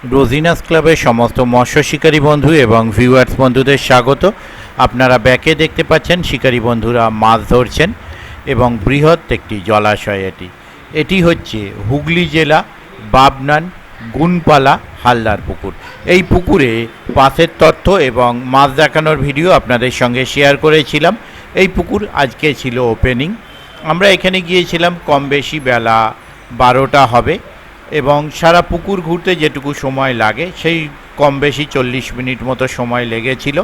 রোজিনাস ক্লাবের সমস্ত মৎস্য শিকারী বন্ধু এবং ভিউয়ার্স বন্ধুদের স্বাগত। আপনারা ব্যাকে দেখতে পাচ্ছেন শিকারী বন্ধুরা মাছ ধরছেন এবং বৃহৎ একটি জলাশয় এটি হচ্ছে হুগলি জেলা বাবনান গুনপালা হালদার পুকুর। এই পুকুরে পাসের তথ্য এবং মাছ দেখানোর ভিডিও আপনাদের সঙ্গে শেয়ার করেছিলাম। এই পুকুর আজকে ছিল ওপেনিং। আমরা এখানে গিয়েছিলাম কম বেশি বেলা 12টা হবে এবং সারা পুকুর ঘুরতে যেটুকু সময় লাগে সেই কম বেশি 40 মিনিট মতো সময় লেগেছিল।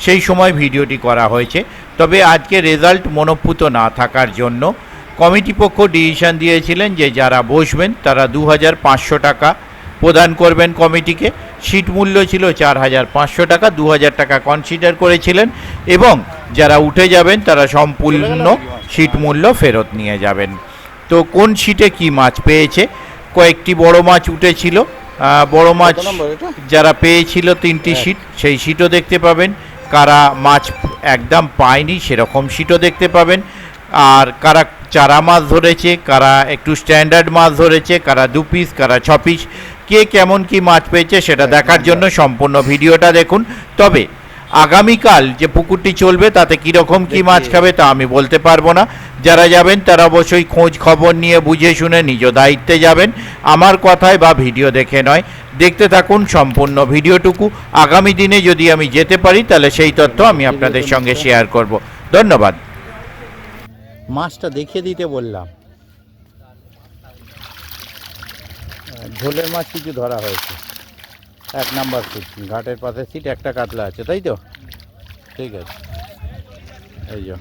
সেই সময় ভিডিওটি করা হয়েছে। তবে আজকে রেজাল্ট মনোপুত না থাকার জন্য কমিটি পক্ষ ডিসিশন দিয়েছিলেন যে যারা বসবেন তারা 2500 টাকা প্রদান করবেন কমিটিকে। সিট মূল্য ছিল 4500 টাকা, 2000 টাকা কনসিডার করেছিলেন এবং যারা উঠে যাবেন তারা সম্পূর্ণ সিট মূল্য ফেরত নিয়ে যাবেন। তো কোন সিটে কি মাছ পেয়েছে? কয়েকটি বড় মাছ উঠেছিল। বড় মাছ যারা পেয়েছিল 3টি সিট, সেই সিটও দেখতে পাবেন। কারা মাছ একদম পায়নি সেরকম সিটও দেখতে পাবেন। আর কারা চারা মাছ ধরেছে, কারা একটু স্ট্যান্ডার্ড মাছ ধরেছে, কারা 2 পিস, কারা 6 পিস, কে কেমন কি মাছ পেয়েছে সেটা দেখার জন্য সম্পূর্ণ ভিডিওটা দেখুন। তবে আগামীকাল যে পুকুরটি চলবে তাতে কীরকম কী মাছ খাবে তা আমি বলতে পারবো না। যারা যাবেন তারা অবশ্যই খোঁজ খবর নিয়ে বুঝে শুনে নিজ দায়িত্বে যাবেন, আমার কথায় বা ভিডিও দেখে নয়। দেখতে থাকুন সম্পূর্ণ ভিডিওটুকু। আগামী দিনে যদি আমি যেতে পারি তাহলে সেই তথ্য আমি আপনাদের সঙ্গে শেয়ার করব। ধন্যবাদ। মাছটা দেখিয়ে দিতে বললাম। ঝোলের মাছ কিছু ধরা হয়েছে। 1 নাম্বার সিট, ঘাটের পাশে সিট, একটা কাতলা আছে, তাই তো? ঠিক আছে, এই যে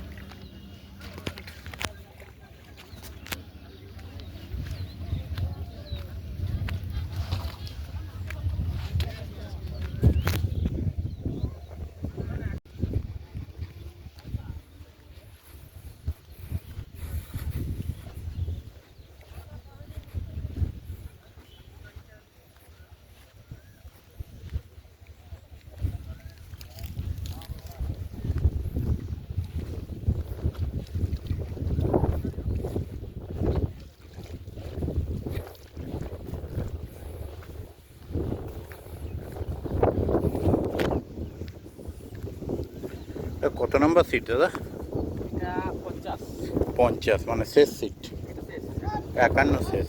কত নম্বর সিট দাদা? 50, মানে শেষ সিট। 51 শেষ।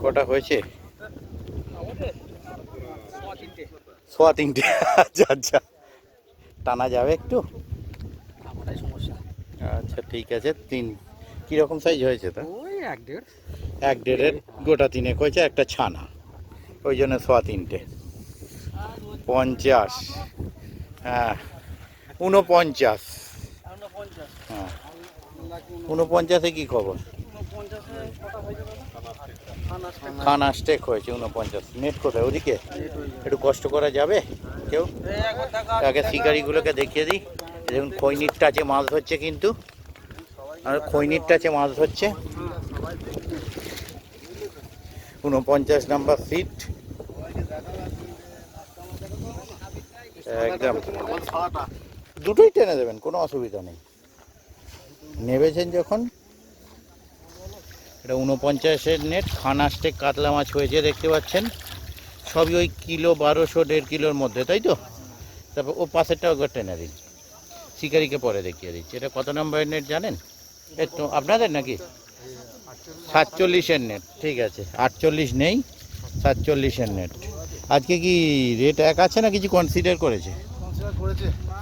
কটা হয়েছে? 3টে। আচ্ছা আচ্ছা, টানা যাবে একটু? আচ্ছা ঠিক আছে। 3 কীরকম সাইজ হয়েছে? তা 1.5-এর গোটা 3 হয়েছে, একটা ছানা, ওই জন্য 3টে। 50, হ্যাঁ 49। হ্যাঁ 49-এ কী খবর? খান স্টেক হয়েছে 49। নেট কোথায়? ওদিকে একটু কষ্ট করা যাবে কেউ? আগে শিকারিগুলোকে দেখিয়ে দিই। দেখুন খৈনির টাচে মাছ ধরছে, কিন্তু আর খৈনির টাচে মাছ ধরছে। 49 নাম্বার সিট একদম। দুটোই টেনে দেবেন, কোনো অসুবিধা নেই। নেবেছেন যখন। এটা 49-এর নেট, খানা স্টেক কাতলা মাছ হয়েছে দেখতে পাচ্ছেন। সবই ওই কিলো 1200, 1.5 কিলোর মধ্যে, তাই তো? তারপর ও পাশেরটা একবার টেনে দিন, শিকারিকে পরে দেখিয়ে দিচ্ছি। এটা কত নম্বরের নেট জানেন? একটু আপনাদের নাকি? 47-এর নেট, ঠিক আছে। 48 নেই, 47-এর নেট। আজকে কি রেট এক আছে না কিছু কনসিডার করেছে?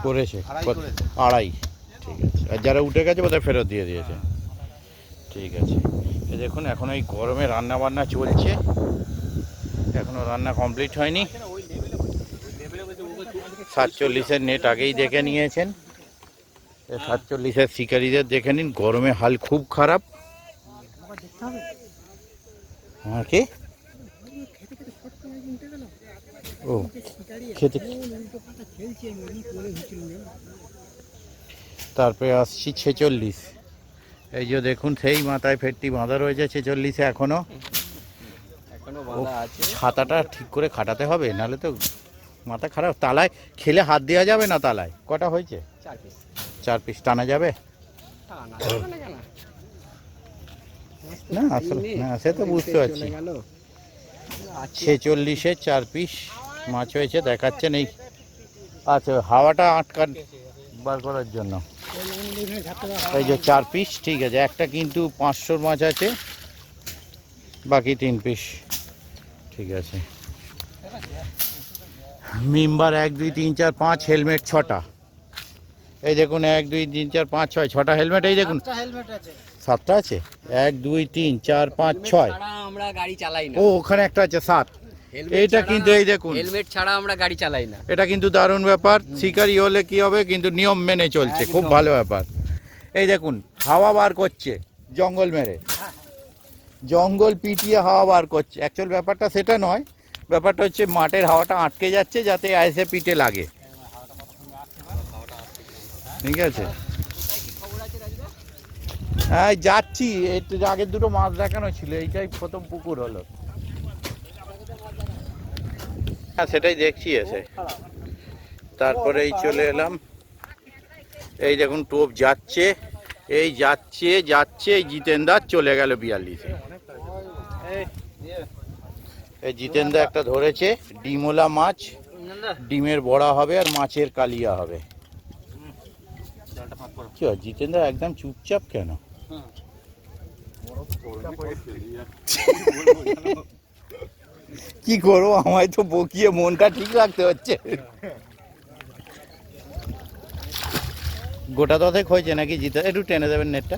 করেছে 2.5, ঠিক আছে। আর যারা উঠে গেছে বোধহয় ফেরত দিয়ে দিয়েছে, ঠিক আছে। এ দেখুন এখন এই গরমে রান্না বান্না চলছে, এখনও রান্না কমপ্লিট হয়নি। 47-এর নেট আগেই দেখে নিয়েছেন। 47-এর শিকারীদের দেখে নিন, গরমে হাল খুব খারাপ। হ্যাঁ কি? ও খেতে। তারপরে আসছি 46। এই যে দেখুন সেই মাথায় ফেটটি বাঁধা রয়েছে 46-এ এখনো। ছাতাটা ঠিক করে খাটাতে হবে, নাহলে তো মাথা খারাপ। তালায় খেলে হাত দেওয়া যাবে না। তালায় কটা হয়েছে? 4 পিস টানা যাবে না? আসলে না, সে তো বুঝতে পারছি। 46-এ 4 পিস মাছ হয়েছে দেখাচ্ছেন। এই আচ্ছা, হাওয়াটা আটকান বার করার জন্য এই যে 4 পিস, ঠিক আছে। একটা কিন্তু 500 মাছ আছে, বাকি 3 পিস, ঠিক আছে। মেম্বার 1 2 3 4 5, হেলমেট 6টা। এই দেখুন 1 2 3 4 5 6, 6টা হেলমেট। এই দেখুন 7টা আছে, 1 2 3 4 5 6। আমরা গাড়ি চালাই না। ও ওখানে একটা আছে 7। এইটা কিন্তু এই দেখুন হেলমেট ছাড়া আমরা গাড়ি চালাই না। এটা কিন্তু দারুণ ব্যাপার। শিকারি হলে কি হবে, কিন্তু নিয়ম মেনে চলছে, খুব ভালো ব্যাপার। এই দেখুন হাওয়া বার করছে জঙ্গল মেরে, জঙ্গল পিটিয়ে হাওয়া বার করছে। অ্যাকচুয়াল ব্যাপারটা সেটা নয়, ব্যাপারটা হচ্ছে মাঠের হাওয়াটা আটকে যাচ্ছে যাতে এসে পিঠে লাগে, ঠিক আছে। হ্যাঁ যাচ্ছি, একটু আগের দুটো মাছ দেখানো ছিল, এইটাই প্রথম পুকুর হলো। হ্যাঁ সেটাই দেখছি এসে, তারপরেই চলে এলাম। এই দেখুন টোপ যাচ্ছে, এই যাচ্ছে যাচ্ছে, এই জিতেন্দার চলে গেল 42-এ। এই জিতেন্দা একটা ধরেছে ডিমোলা মাছ, ডিমের বড়া হবে আর মাছের কালিয়া হবে। কি জিতেন্দ্র একদম চুপচাপ কেন? কি করবো, আমায় তো বকিয়ে মনটা ঠিক রাখতে হচ্ছে। গোটা দশেক হয়েছে নাকি জিতে? একটু টেনে দেবেন নেটটা,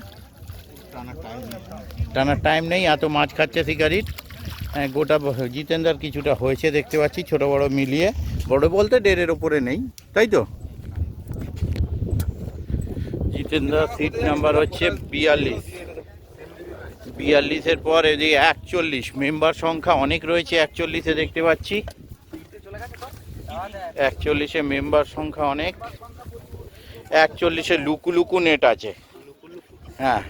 টানার টাইম নেই, এত মাছ খাচ্ছে শিকারির। হ্যাঁ গোটা জিতেন্দার কিছুটা হয়েছে দেখতে পাচ্ছি, ছোট বড় মিলিয়ে। বড় বলতে 1.5-এর ওপরে নেই, তাই তো? জিতেন্দার সিট নাম্বার হচ্ছে 42। 42-এর পর এদিকে 41, মেম্বার সংখ্যা অনেক রয়েছে 41-এ দেখতে পাচ্ছি। 41-এ মেম্বার সংখ্যা অনেক। 41-এ লুকু লুকু নেট আছে, হ্যাঁ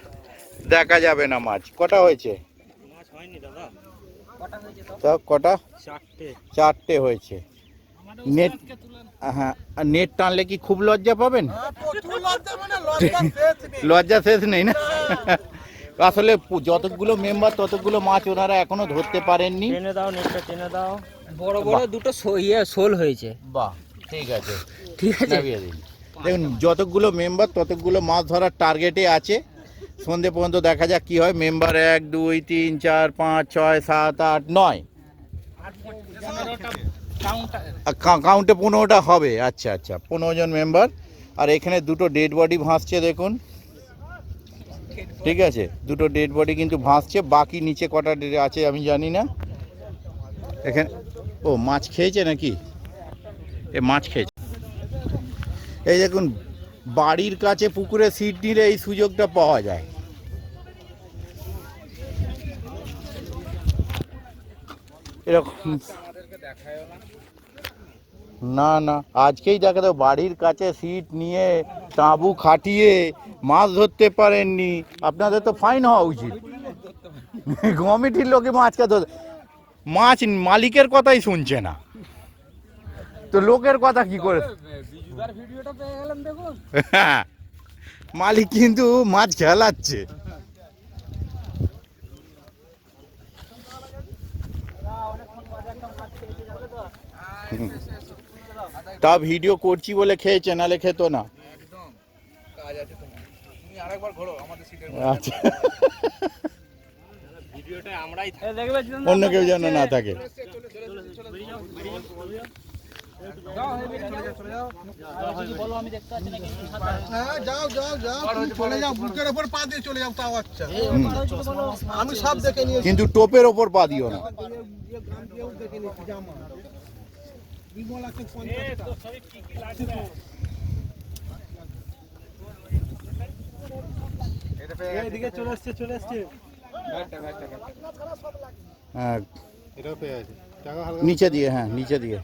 দেখা যাবে না মাছ। কটা হয়েছে? কটা? 4টে হয়েছে। নেট, হ্যাঁ নেট টানলে কি খুব লজ্জা পাবেন? লজ্জা শেষ নেই না। আসলে যতগুলো মেম্বার ততগুলো মাছ ওনারা এখনো ধরতে পারেননি। টেনে দাও নেটটা, টেনে দাও। বড় বড় দুটো শোল হয়েছে। বাহ, ঠিক আছে, ঠিক আছে। দেখুন যতগুলো মেম্বার ততগুলো মাছ ধরার টার্গেটে আছে। সন্ধে পর্যন্ত দেখা যাক কি হয়। মেম্বার 1 2 3 4 5 6 7 8 9, কাউন্টে 15টা হবে। আচ্ছা আচ্ছা, 15 জন মেম্বার। আর এখানে দুটো ডেড বডি ভাসছে দেখুন, ঠিক আছে, দুটো ডেড বডি কিন্তু ভাসছে। বাকি নিচে কটা আছে আমি জানি না। এখানে ও মাছ খেয়েছে নাকি? এ মাছ খেয়েছে। এই দেখুন বাড়ির কাছে পুকুরে সিট নিলে এই সুযোগটা পাওয়া যায়। এরকম না না, আজকেই দেখা দাও বাড়ির কাছে সিট নিয়ে তাঁবু খাটিয়ে মাছ ধরতে পারেননি, আপনাদের তো ফাইন হওয়া উচিত। কমিটির লোকে মাছকে ধর, মাছ মালিকের কথাই শুনছে না তো লোকের কথা কি করে? মালিক কিন্তু মাছ খেলাচ্ছে। তা ভিডিও করছি বলে খেয়েছে, নালে খেত না। আচ্ছা, অন্য কেউ যেন না থাকে। কিন্তু টোপের ওপর পা দিও না। হ্যাঁ নিচে দিয়ে, হ্যাঁ নিচে দিয়ে।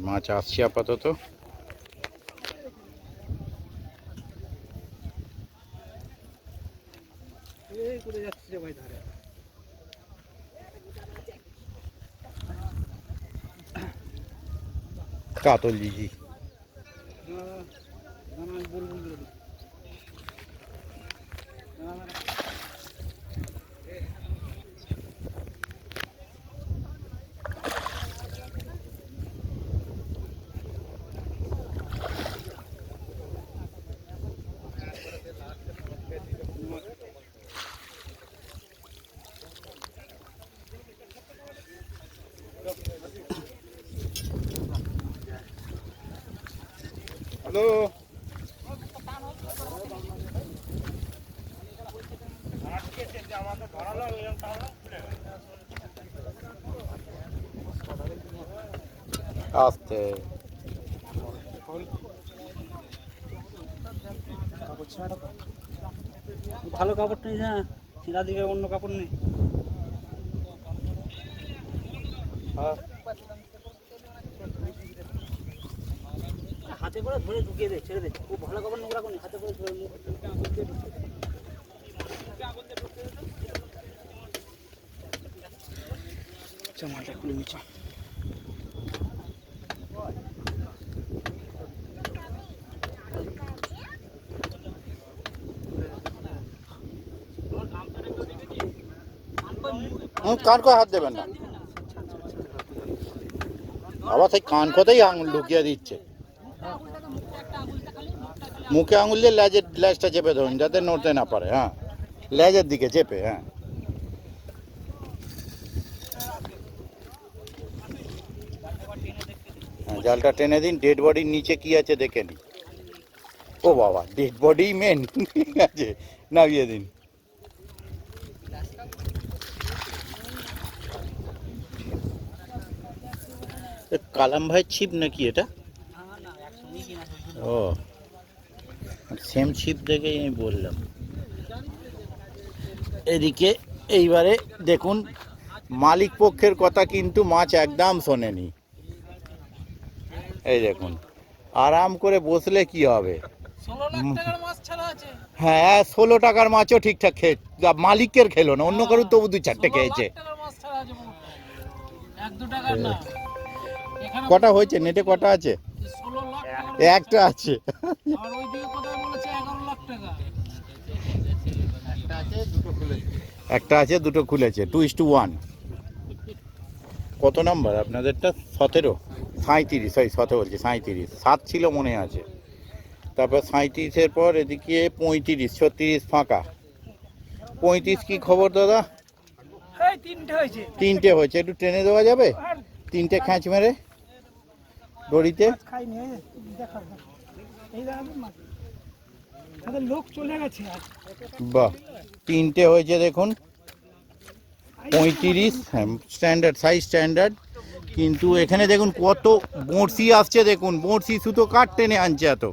মাছ আসছে আপাতত। कातल जी जी हेलो आस्ते ভালো কাপড় নেই, হ্যাঁ ছেঁড়া দিকে অন্য কাপড় নেই। হাতে করে ধরে ঢুকিয়ে দে, ছেড়ে দে। খুব ভালো কাপড় নোংরা করনি, হাতে করে ধরে মালটা খুলে নিচ্ছে। कान को हाथ देवें ना আবার সেই কান কোথায় আঙুল ঢুকিয়ে দিচ্ছে মুখে আঙুল দিয়ে লেজটা চেপে ধরুন যাতে নড়তে না পারে হ্যাঁ লেজের দিকে চেপে হ্যাঁ জালটা টেনে দিন ডেড বডির নিচে কি আছে দেখে নি ও বাবা ডেড বডি মেন ঠিক আছে নামিয়ে দিন কালাম ভাই ছিপ নাকি এটা ও সেম ছিপ দেখেই আমি বললাম এদিকে এইবারে দেখুন মালিক পক্ষের কথা কিন্তু মাছ একদম শোনেনি এই দেখুন আরাম করে বসলে কি হবে 16 লাখ টাকার মাছ ছাড়া আছে। হ্যাঁ 16 টাকার মাছও ঠিকঠাক খেয়ে মালিকের খেলো না অন্য কারোর তবু 2-4টে খেয়েছে কটা হয়েছে নেটে কটা আছে 16 লাখ টাকা একটা আছে আর ওই দিকে কথা বলেছে 11 লাখ টাকা। একটা আছে দুটো খুলেছে 2:1 কত নাম্বার আপনাদেরটা 17 37 সরি 17 বলছি 37 7 ছিল মনে আছে তারপর 37-এর পর এদিকে 35 36 ফাঁকা 35 কি খবর দাদা এই তিনটে হয়েছে হয়েছে একটু টেনে দেওয়া যাবে তিনটে খ্যাঁচ মেরে দড়িতে খাইনি দেখা এই মাছ তাদের লোক চলে গেছে আর বাহ তিনটে হয়েছে দেখুন 35 স্ট্যান্ডার্ড সাইজ স্ট্যান্ডার্ড কিন্তু এখানে দেখুন কত বড়শি আসছে দেখুন বড়শি সুতো কাট টেনে আনছে এত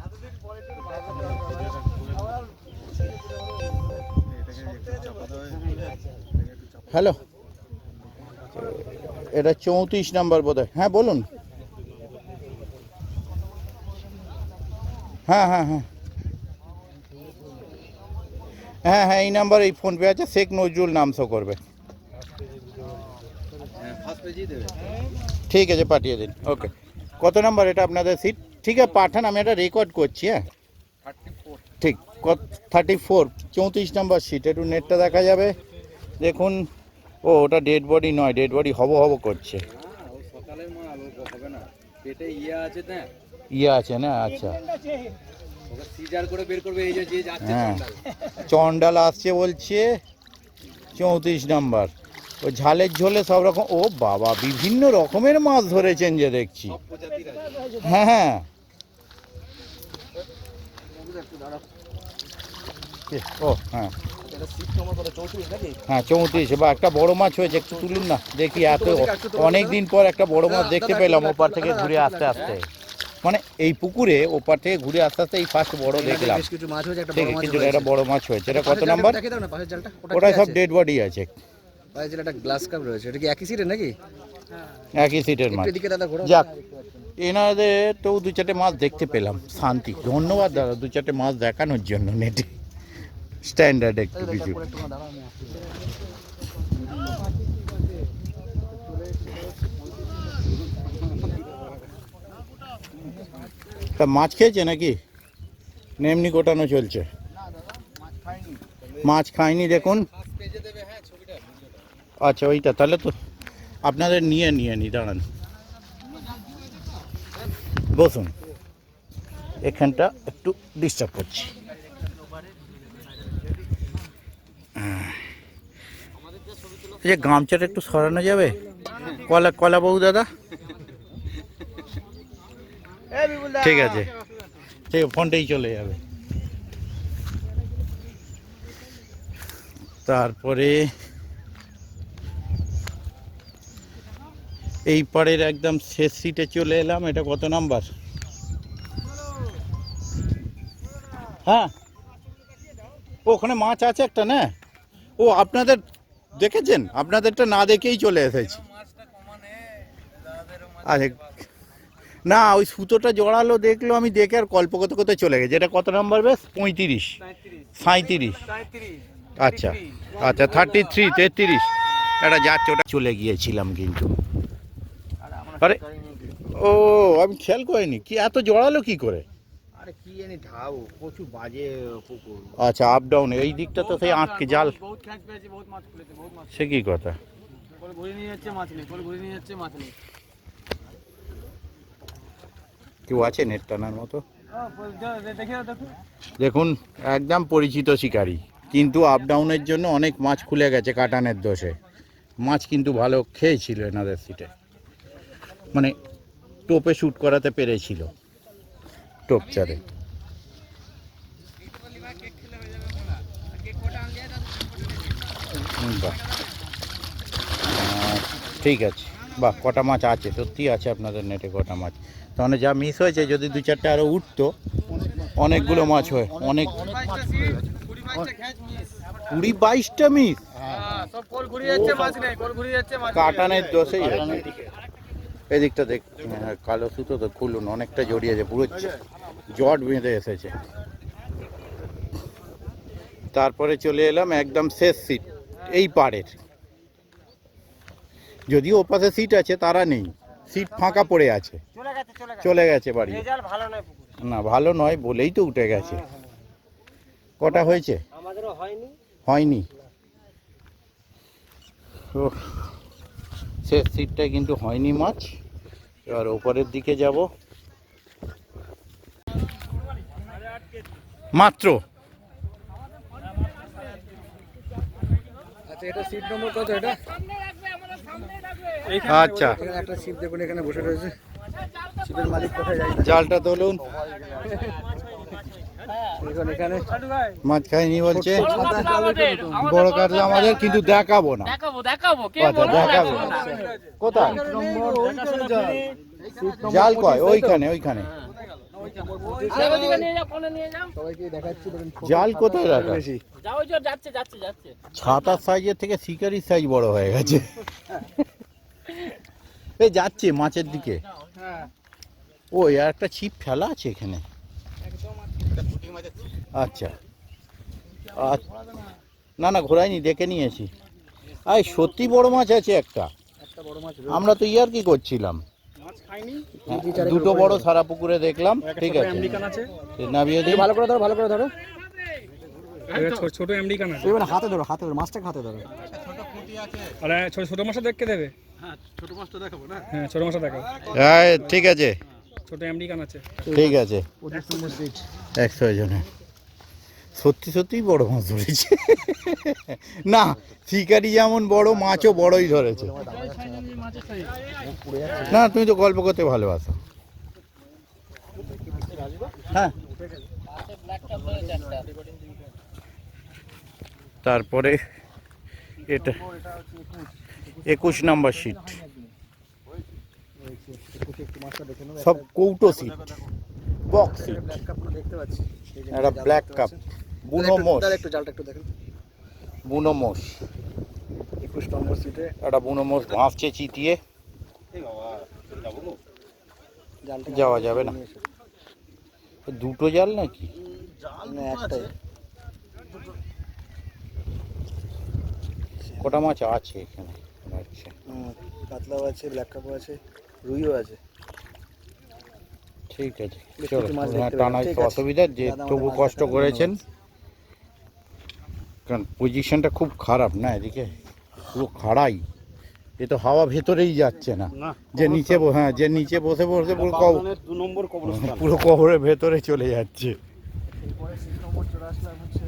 হ্যালো এটা 34 নাম্বার বোধহয় হ্যাঁ বলুন হ্যাঁ হ্যাঁ হ্যাঁ হ্যাঁ হ্যাঁ এই নাম্বার এই ফোনপে আছে শেখ নজরুল নাম শো করবে ঠিক আছে পাঠিয়ে দিন ওকে কত নাম্বার এটা আপনাদের সিট ঠিক আছে পাঠান আমি এটা রেকর্ড করছি হ্যাঁ ঠিক 34 34 নাম্বার সিট একটু নেটটা দেখা যাবে দেখুন ও ওটা ডেড বডি নয় ডেড বডি হব করছে ইয়ে আছে না আচ্ছা হ্যাঁ চন্ডাল আসছে বলছে 34 নাম্বার ও ঝালের ঝোলে সব রকম ও বাবা বিভিন্ন রকমের মাছ ধরেছেন যে দেখছি হ্যাঁ হ্যাঁ ও হ্যাঁ হ্যাঁ 34 বা একটা বড় মাছ হয়েছে একটু তুলুন না দেখি এত অনেক দিন পর একটা বড় মাছ দেখতে পেলাম ওপার থেকে ঘুরে আস্তে আস্তে মানে এই পুকুরে ওপার থেকে ঘুরে আস্তে আস্তে এই ফার্স্ট বড় দেখলাম ঠিক আছে কিন্তু একটা বড় মাছ হয়েছে এটা কত নাম্বার ওটা সব ডেড বডি আছে একটা গ্লাস কাপ রয়েছে এটা কি একই সিটের নাকি একই সিটের মাছ এদিকে দাদা ঘোরা যাক এনাদের তো 2-4টে মাছ দেখতে পেলাম শান্তি ধন্যবাদ দাদা 2-4টে মাছ দেখানোর জন্য নেটে স্ট্যান্ডার্ড একটু কিছু তা মাছ খেয়েছে নাকি না এমনি কোটানো চলছে? মাছ খায়নি দেখুন। আচ্ছা ওইটা তাহলে তো আপনাদের নিয়ে নি দাঁড়ান, বসুন, এখানটা একটু ডিস্টার্ব করছি। এই যে গামছাটা একটু সরানো যাবে? কলা বউ দাদা, ঠিক আছে, ঠিক ফোনটাই চলে যাবে। তারপরে এই পাড়ের একদম শেষ সিটে চলে এলাম। এটা কত নাম্বার? হ্যাঁ, ওখানে মাছ আছে একটা না? ও আপনাদের দেখেছেন? আপনাদেরটা না দেখেই চলে এসেছি। আরে না, ওই সুতোটা জড়ালো দেখলো, আমি দেখে আর কল্প করতে করতে চলে গেছে। এটা কত নাম্বার বেশ? 35, 37, আচ্ছা আচ্ছা 33, 33 এটা যাচ্ছে, ওটা চলে গিয়েছিলাম কিন্তু। আরে ও, আমি খেয়াল করিনি, কি এত জড়ালো কি করে? আরে কি জানি ঢাউ প্রচুর বাজে পুকুর। আচ্ছা, আপ ডাউন এই দিকটা তো সেই আটকে জাল। বহুত খ্যাচ পেয়েছে, বহুত মাছ খুলেছে, বহুত মাছ। সে কি কথা? পরে ঘুরে নিয়ে যাচ্ছে মাছ নেই, পরে ঘুরে নিয়ে যাচ্ছে মাছ নেই। কেউ আছে নেট টানার মতো? দেখে দেখো, দেখুন একদম পরিচিত শিকারি, কিন্তু আপ ডাউনের জন্য অনেক মাছ খুলে গেছে কাটানের দোষে। মাছ কিন্তু ভালো খেয়েছিল এনাদের সিটে, মানে টোপে শ্যুট করাতে পেরেছিল, টোপ চারে। বাহ, ঠিক আছে, বাহ, কটা মাছ আছে, সত্যি আছে আপনাদের নেটে কটা মাছ। তাহলে যা মিস হয়েছে, যদি দু চারটে আরও উঠতো অনেকগুলো মাছ হয়। অনেক 20-22টা মিস সব কল ঘুরে যাচ্ছে মাছ নেই, কল ঘুরে যাচ্ছে মাছ নেই। কাটানের দোষেই হয়েছে। এদিকটা দেখ, কালো সুতো তো খুলুন, অনেকটা জড়িয়েছে, পুরো জট বেঁধে এসেছে। তারপরে চলে এলাম একদম শেষ সিট, এই পাড়ের। যদিও ওপাশে সিট আছে, তারা নেই, সিট ফাঁকা পড়ে আছে, চলে গেছে বাড়ি। রেজাল্ট ভালো নয় পুকুর। না ভালো নয় বলেই তো উঠে গেছে। কটা হয়েছে? আমাদেরও হয়নি। হয়নি। ও, শেষ সিটটায় কিন্তু হয়নি মাছ। এবার ওপরের দিকে যাব। মাত্র আচ্ছা এটা সিট নম্বর কত এটা? আচ্ছা, এখানে একটা সিট দেখুন, এখানে বসে রয়েছে। সিটের মালিক কোথায় যায়? জালটা তুলুন। দেখুন এখানে মাছ খাইনি বলছে, বড় কাতলা আমাদের, কিন্তু দেখাবো না। দেখাবো কে আচ্ছা, দেখাবো কোথায়? জাল কয়? ওইখানে। সবাইকে দেখাচ্ছি, দেখুন জাল কোথায় রাখা? যাচ্ছে। ছাতার সাইজের থেকে শিকারির সাইজ বড় হয়ে গেছে। এই যাচ্ছে মাছের দিকে। ও, আর একটা ছিপ ফেলা আছে এখানে। আচ্ছা, না ঘোরাইনি, দেখে নিয়েছি। আয় সত্যি বড় মাছ আছে একটা। বড় মাছ আমরা তো ইয়ার কি করছিলাম, দুটো বড় সারা পুকুরে দেখলাম। ঠিক আছে, নামিয়ে দিই। ভালো করে ধরো। ছোট আমেরিকান আছে। এবার হাতে ধরো, মাছটাকে হাতে ধরো। আরে ছোট মাছটা দেখতে দেবে। হ্যাঁ ছোট মাছটা দেখাবো। হ্যাঁ ঠিক আছে, ছোট আমেরিকান আছে। ঠিক আছে। 100 জনে সত্যি বড় মাছ ধরেছে। না, শিকারি যেমন বড়, মাছও বড়ই ধরেছে। না, তুমি তো গল্প করতে ভালোবাসো। হ্যাঁ, তারপরে এটা 21 নম্বর সিট, সব কৌটো সিট, বক্স সিট। দেখতে পাচ্ছি একটা ব্ল্যাক কাপ, বুনো মোষ। একটু জালটা একটু দেখেন। বুনো মোষ, 21 নম্বর সিটে একটা বুনো মোষ ভাসছে চিতিয়ে। জালটা যাওয়া যাবে না। দুটো জাল নাকি? একটাই। কটা মাছ আছে এখানে? আচ্ছা, কাতলাও আছে, ব্ল্যাক কাপও আছে, রুইও আছে। ঠিক আছে বেশ চলো, কিছু মাছ হ্যাঁ দেখতে টানায় পেলাম। তো ঠিক আছে। অসুবিধা যে দাদা তবু আমাদের কষ্ট মাছ করেছেন, কারণ পজিশনটা খুব খারাপ না এদিকে, পুরো খাড়াই, এ তো হাওয়া ভেতরেই যাচ্ছে না, যে নিচে হ্যাঁ যে নিচে বসে বসে পুরো 2 নম্বর কবরস্থান। পুরো কবরের ভেতরে চলে যাচ্ছে। এরপরে 6 নম্বর চলে আসলাম হচ্ছে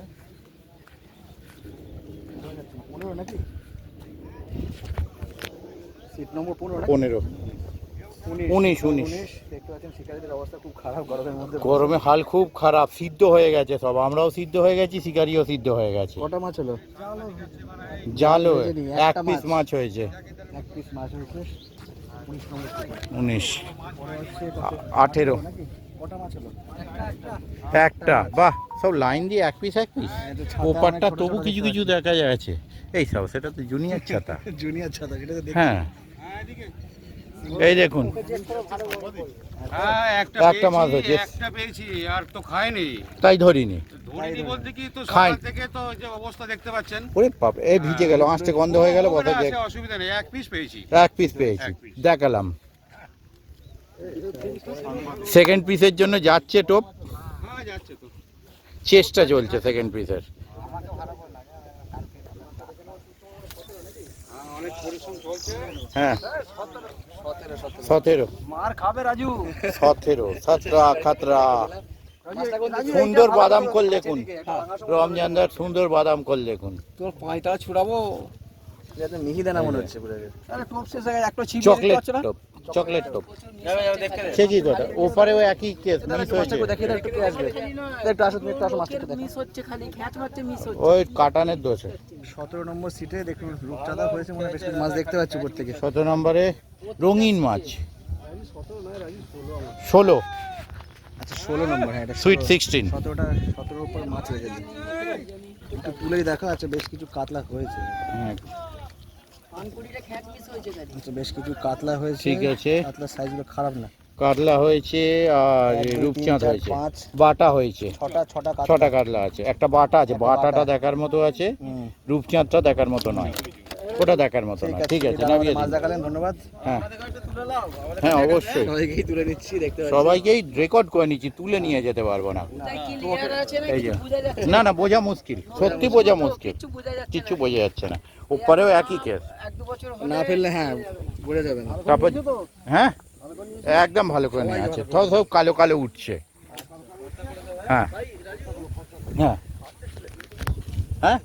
15 নাকি? সিট নম্বর 15 নাকি? 15 19 দেখতে পাচ্ছেন শিকারীদের অবস্থা খুব খারাপ গরমের মধ্যে। গরমে হাল খুব খারাপ, সিদ্ধ হয়ে গেছে সব, আমরাও সিদ্ধ হয়ে গেছি, শিকারিও সিদ্ধ হয়ে গেছে। কটা মাছ হলো? জালও ভেজে নি, এক একটা পিস মাছ হয়েছে, এক পিস মাছ হয়েছে 19 নম্বর থেকে। 19 পরে হচ্ছে 18 নাকি? কটা মাছ হলো? একটা, বাহ সব লাইন দিয়ে এক পিস এই তো ছাতা ওপারটা অনেক ছোট তবু ছোট কিছু দেখতে কিছু দেখা যাচ্ছে, এই সব সেটা তো জুনিয়র ছাতা। জুনিয়র ছাতা, সেটা তো দেখি। হ্যাঁ এই দেখুন হ্যাঁ একটা মাছ হয়েছে, একটা পেয়েছি আর তো খায়নি। তাই ধরিনি। ধরিনি বলতে কি তো খাই। সকাল থেকে তো যে অবস্থা দেখতে পাচ্ছেন। ওরে বাপ, এই ভিজে গেল, আঁশটে গন্ধ হয়ে গেল, বসা ওখানে যে আসে, অসুবিধা নেই, এক পিস পেয়েছি। এক পিস পেয়েছি, এক piece। দেখালাম। সেকেন্ড পিসের জন্য যাচ্ছে টোপ, হ্যাঁ যাচ্ছে তো। চেষ্টা চলছে সেকেন্ড পিসের। অনেক পরিশ্রম চলছে। হ্যাঁ 17 মার খাবে রাজু। 17 খাতরা সুন্দর বাদাম কল দেখুন, রমজানদার সুন্দর বাদাম কল দেখুন, তোর পাঁচটা ছুড়াবো। এটা মিহিদানা মনে হচ্ছে পুরো। আরে টপ শেষ হয়ে গেছে, একটা ছিপ চকলেট টোপ, চকলেট টোপ। সে কি কথা, ওপারেও একই কেস মিস হয়েছে, দেখি একটু কে আসবে। একটু আসো, তুমি একটু আসো, মাছটা দেখো। মিস হচ্ছে, খালি খ্যাচ মারছে, মিস হচ্ছে। ওই কাটানের দোষে। 17 নম্বর সিটে দেখুন রূপচাঁদা হয়েছে, মনে হয় বেশ কিছু মাছ দেখতে পাচ্ছি উপর থেকে। 17 নম্বরে রঙিন মাছ, 16 আচ্ছা 16 নম্বর, হ্যাঁ এটা সুইট 16। 17 উপর মাছ রেখেছে। একটু তুলেই দেখা আছে, বেশ কিছু কাতলা হয়েছে। হ্যাঁ পানকুড়িটা খ্যাচ মিস হয়েছে খালি। আচ্ছা বেশ কিছু কাতলা হয়েছে। ঠিক আছে। কাতলার সাইজগুলো খারাপ না। কাতলা হয়েছে আর 1 2 3 রূপচাঁদ 4 হয়েছে, 5 বাটা হয়েছে, ছটা কাতলা। 6টা কাতলা আছে, একটা বাটা আছে, একটা বাটাটা বাটা। দেখার মতো আছে, হুম, রূপচাঁদটা দেখার মতো নয়, ওটা দেখার মতো নয়। ঠিক আছে, দাদা নামিয়ে আমাদের মাছ দিন। দেখালেন, ধন্যবাদ। হ্যাঁ হ্যাঁ অবশ্যই, সবাইকেই তুলে নিচ্ছি, দেখতে পাচ্ছি। সবাইকেই রেকর্ড করে নিচ্ছি, তুলে নিয়ে যেতে পারবো না। তাই ক্লিয়ার আছে না, এই যে, কিছু বোঝা যাচ্ছে না না বোঝা মুশকিল, সত্যি বোঝা মুশকিল, কিছু বোঝা যাচ্ছে কিচ্ছু না। বোঝা যাচ্ছে না। ওপারেও একই কেস, 1-2 বছর না ফেললে হ্যাঁ বলে যাবেন। তারপর হ্যাঁ একদম ভালো করে নিয়ে আছে, সব সব কালো কালো উঠছে। হ্যাঁ হ্যাঁ হ্যাঁ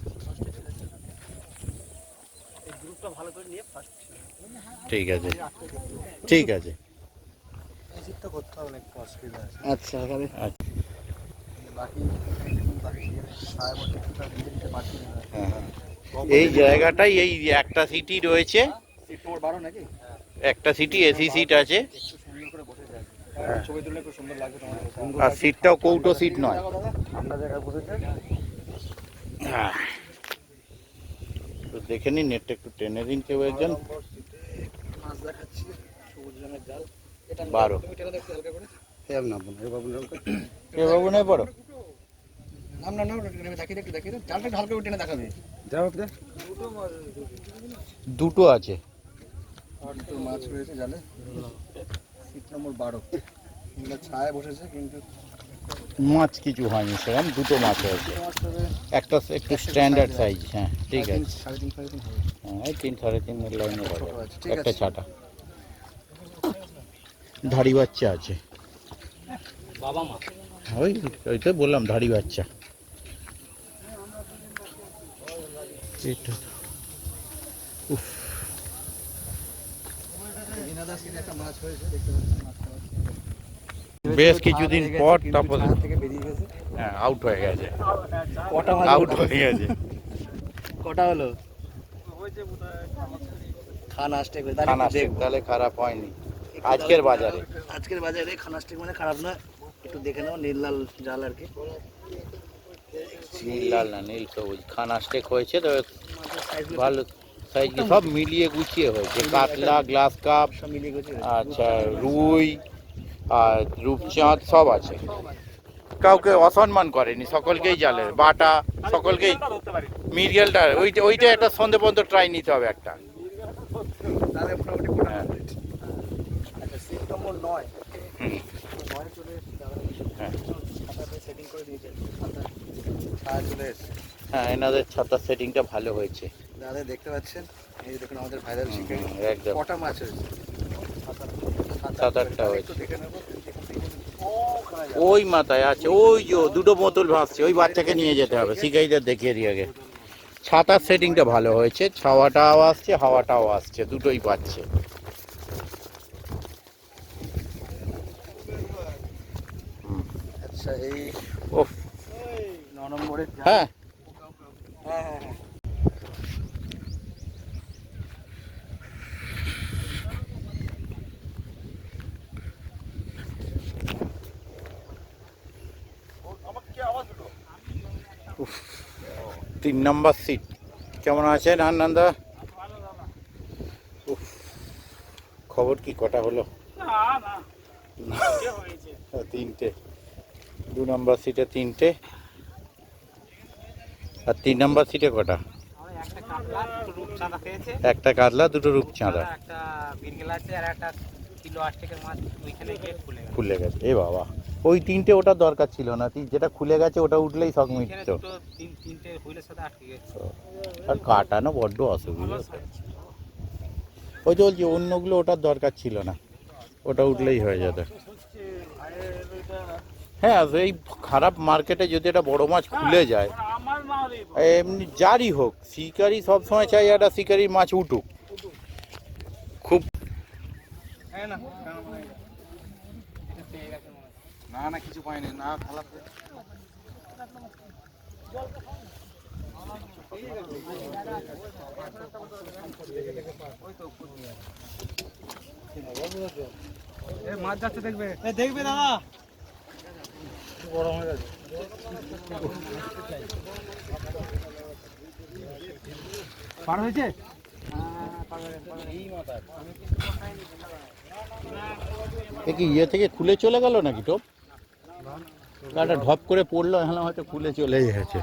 ঠিক আছে ঠিক আছে। আচ্ছা এখানে আচ্ছা। বাকি সাহেব হচ্ছে কিছুটা দিতে দিতে পারছি না। হ্যাঁ এই জায়গাটাই এই একটা সিটি রয়েছে, সিট নম্বর 12 নাকি? একটা সিটি এসি সিট আছে, সুন্দর করে বসে যায়। ছবি তুললে খুব সুন্দর লাগবে তোমার। আর সিটটাও কৌটো সিট নয়। ঠান্ডা জায়গায় বসেছে। হ্যাঁ তো দেখে নিন, নেটটা একটু টেনে দিন কেউ একজন। মাছ দেখাচ্ছি, সবুজ রঙের জাল। এটা 12 তুমি টেনে দেখতে হালকা করে। এ বাবু নেই বড় নাম না নেমে দেখিয়ে একটু দেখিয়ে জালটা একটু হালকা করে টেনে দেখাবে। যাও দে। দুটো আছে, আর দুটো মাছ রয়েছে জালে। Seat number 12। এগুলো ছায়া বসেছে কিন্তু মাছ কিছু হয়নি সেরকম, দুটো মাছ হয়েছে, মাছ তবে একটা একটু স্ট্যান্ডার্ড সাইজ। হ্যাঁ ঠিক আছে, 3.5 হবে। হ্যাঁ এই 3-3.5 লাইনে হবে, ছোট আছে, ঠিক একটা আছে। ছাটা। ধাড়ি বাচ্চা আছে, বাবা মা ওই ওই তো বললাম ধাড়ি বাচ্চা। এটা উফ, বিনাদার সিটে একটা মাছ হয়েছে, দেখতে পাচ্ছেন মাছটা। বেশ কিছুদিন পর কিন্তু তারপর ছায়া থেকে বেরিয়ে গেছে। হ্যাঁ আউট হয়ে গেছে, কটা মাছ আউট হয়ে গেছে। কটা হলো? খানা স্টেক হয়েছে। তাহলে খানা একটু দেখবো। তাহলে খারাপ হয়নি আজকের বাজারে। আজকের বাজারে খানা স্টেক মানে খারাপ না, একটু দেখে নাও। নীল লাল জাল আর কি। নীল লাল না নীল সবুজ খানা স্টেক হয়েছে, তবে মাছের সাইজগুলো ভালো সাইজ সব মিলিয়ে গুছিয়ে হয়েছে, কাতলা, গ্লাস কাপ, সব মিলিয়ে গেছে। আচ্ছা রুই আর রূপচাঁদ সব আছে, কাউকে অসম্মান করেনি, সকলকেই জালে বাটা, সকলকেই মিরিয়ালটা ওইটা ওইটা একটা সন্ধে পর্যন্ত ট্রাই নিতে হবে একটা। তাহলে মোটামুটি হ্যাঁ আচ্ছা সিট নম্বর নম্বর 9 হুম। 9 চলে এসেছে হ্যাঁ ছাতাতে সেটিং করে দিয়েছে ছাতা ছায়া চলে এসেছে হ্যাঁ, এনাদের ছাতার সেটিংটা ভালো হয়েছে। দাদা দেখতে পাচ্ছেন এই যে দেখুন আমাদের ভাইরাল শিকারি একদম কটা মাছ হয়েছে সাত আটটা একটু হয়েছে। দেখে নেবো ওই মাথায় আছে, ওই যে দুটো বোতল ভাসছে, ওই বাচ্চাকে নিয়ে যেতে হবে, শিকারিদের দেখিয়ে দিয়ে আগে। ছাতার সেটিংটা ভালো হয়েছে, ছাওয়াটাও আসছে হাওয়াটাও আসছে, দুটোই পাচ্ছে। আচ্ছা এই ওহ 9 নম্বরের জাল। হ্যাঁ হ্যাঁ হ্যাঁ হ্যাঁ তিন নম্বর সিট। কেমন আছেন আনন্দা? উফ, খবর কি, কটা হলো? তিনটে। 2 নম্বর সিটে 3টে, আর 3 নম্বর সিটে কটা? একটা কাতলা, দুটো রূপচাঁদা খেয়েছে, একটা কাতলা, দুটো রূপচাঁদা একটা বিরগেল আছে, আর একটা কিলো 8 টাকার মাছ ওইখানে গিয়ে খুলে গেছে। খুলে গেছে। এ বাবা, ওই 3টে ওটার দরকার ছিল না, যেটা খুলে গেছে ওটা উঠলেই সব ওইখানে মিটত। দুটো তিনটে হুইলের সাথে আটকে গেছে। আর কাটানো বড্ড অসুবিধা। ওই তো বলছি অন্যগুলো ওটার দরকার ছিল না, ওটা উঠলেই হয়ে যেত। হ্যাঁ, এই খারাপ মার্কেটে যদি একটা বড় মাছ খুলে যায়, এমনি যারই হোক, শিকারি সবসময় চাই একটা শিকারির মাছ উঠুক। খুব না না কিছু পাইনি না খারাপ মাছ যাচ্ছে দেখবে। দেখবে দাদা, গরম হয়ে গেছে পার হয়েছে। এ কি ইয়ে থেকে খুলে চলে গেল নাকি টোপ? গাটা ঢপ করে পড়লো, এখন হয়তো খুলে চলে গেছে।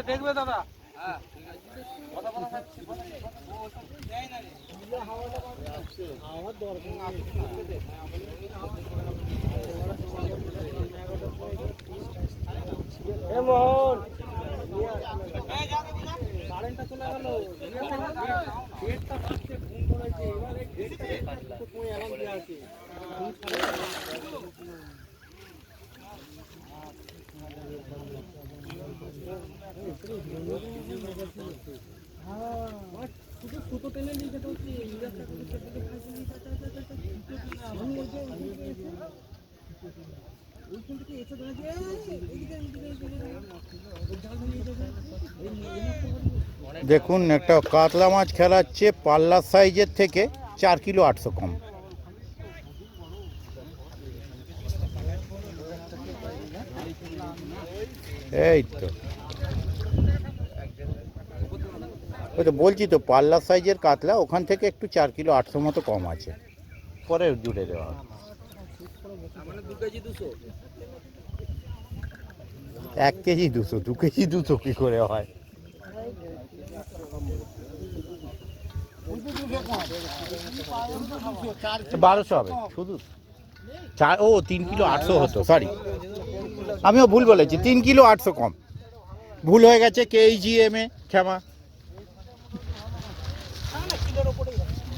দেখবে দাদা। দেখুন, একটা কাতলা মাছ খেলাচ্ছে পাল্লার সাইজের থেকে 4 কিলো 800 কম। এই তো, ওই তো বলছি তো, পাল্লার সাইজের কাতলা, ওখান থেকে একটু 4 কিলো 800 মতো কম আছে, পরে জুড়ে দেওয়া হবে। 1 কেজি 200, 2 কেজি 200 কি করে হয়? 1200 হবে শুধু। 3 কিলো 800 হতো, সরি আমিও ভুল বলেছি, 3 কিলো 800 কম, ভুল হয়ে গেছে, KGM এ ক্ষমা।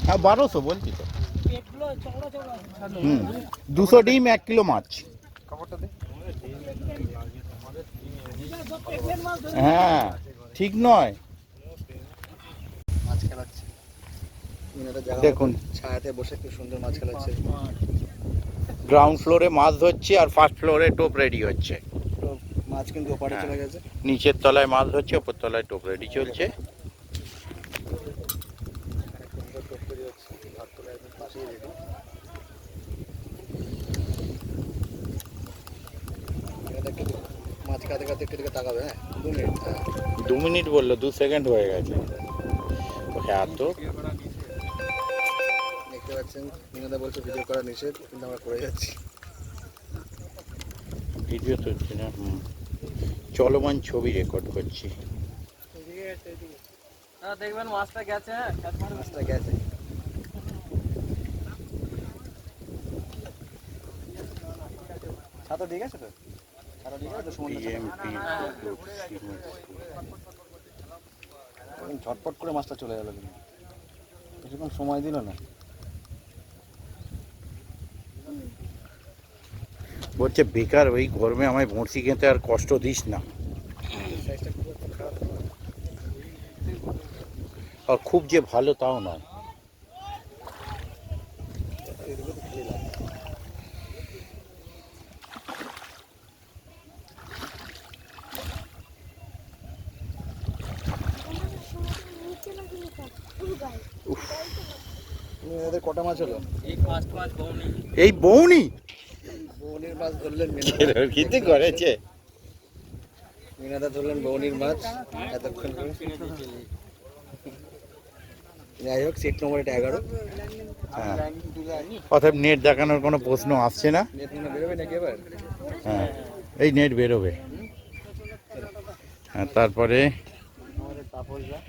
হ্যাঁ 1200 বলছি তো। 200 ডিম 1 কিলো মাছ। হ্যাঁ ঠিক নয়। মাছ খেলাচ্ছে দেখুন, ছায়াতে বসে কি সুন্দর মাছ খেলাচ্ছে। গ্রাউন্ড ফ্লোরে মাছ ধরছে আর ফার্স্ট ফ্লোরে টোপ রেডি হচ্ছে। তো মাছ কিন্তু ওপারে চলে গেছে। নিচের তলায় মাছ ধরছে, ওপর তলায় টোপ রেডি চলছে। মাছ কাতে কাতে একটু দিকে তাকাবে। হ্যাঁ 2 মিনিট। 2 মিনিট বললো, 2 সেকেন্ড হয়ে গেছে। হ্যাঁ তো দেখতে পাচ্ছেন মিনাদা বলছে ভিডিও করা নিষেধ, কিন্তু আমরা করে যাচ্ছি। ভিডিও তো হচ্ছে না, চলমান ছবি রেকর্ড করছি। দেখবেন মাছটা গেছে। মাছটা গেছে। ছাতা দিয়ে গেছে তো, ছাতা দিয়ে গেছে তো সমুদ্র ঝটপট করে মাছটা চলে গেল, কিন্তু কিছুক্ষণ সময় দিল না। বলছে বেকার ওই গরমে আমায় বড়শি খেতে আর কষ্ট দিস না। আর খুব যে ভালো তাও নয়। এদের কটা মাছ হলো? এই ফার্স্ট মাছ বউনি। এই বউনি বৌনির মাছ ধরলেন কিন্তু করেছে। মিনাদা ধরলেন বৌনির মাছ এতক্ষণ করে। যাই হোক, সিট নম্বর 11। হ্যাঁ, অর্থাৎ নেট দেখানোর কোনো প্রশ্ন আসছে না। নেট মনে বেরোবে নাকি এবার? হ্যাঁ, এই নেট বেরোবে। হ্যাঁ, তারপরে আমাদের তাপসদা